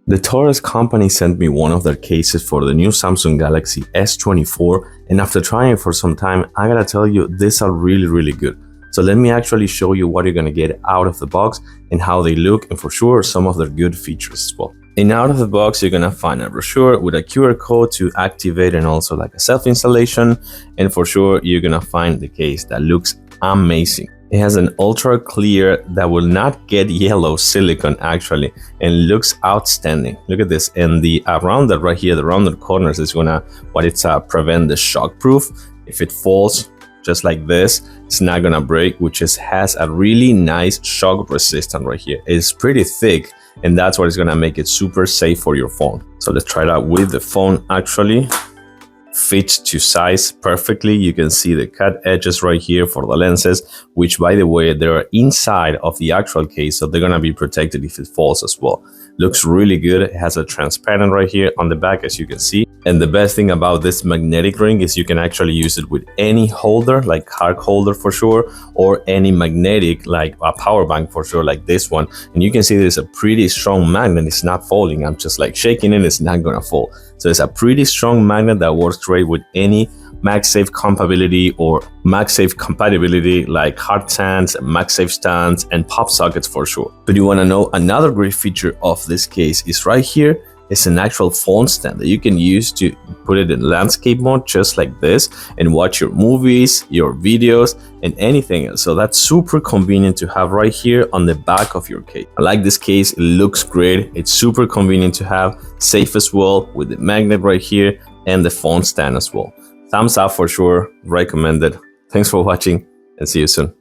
The TORRAS company sent me one of their cases for the new Samsung Galaxy S24, and after trying it for some time, I gotta tell you, these are really good. So let me actually show you what you're gonna get out of the box and how they look, and for sure some of their good features as well. And out of the box, you're gonna find a brochure with a QR code to activate and also like a self-installation, and for sure you're gonna find the case that looks amazing. It has an ultra clear that will not get yellow silicone actually, and looks outstanding. Look at this, and the rounded right here, the rounded corners is gonna prevent the shock proof. If it falls just like this, it's not gonna break, which has a really nice shock resistant right here. It's pretty thick, and that's what is gonna make it super safe for your phone. So let's try it out with the phone. Actually fits to size perfectly. You can see the cut edges right here for the lenses, which by the way, they're inside of the actual case, so they're gonna be protected if it falls as well. Looks really good. It has a transparent right here on the back, as you can see. And the best thing about this magnetic ring is you can actually use it with any holder, like card holder for sure, or any magnetic, like a power bank for sure, like this one. And you can see there's a pretty strong magnet. It's not falling. I'm just like shaking it. It's not gonna fall. So it's a pretty strong magnet that works great with any MagSafe compatibility or MagSafe compatibility, like hard stands, MagSafe stands, and pop sockets for sure. But you want to know another great feature of this case is right here. It's an actual phone stand that you can use to put it in landscape mode, just like this, and watch your movies, your videos, and anything else. So that's super convenient to have right here on the back of your case. I like this case. It looks great. It's super convenient to have, safe as well, with the magnet right here and the phone stand as well. Thumbs up for sure, recommended. Thanks for watching and see you soon.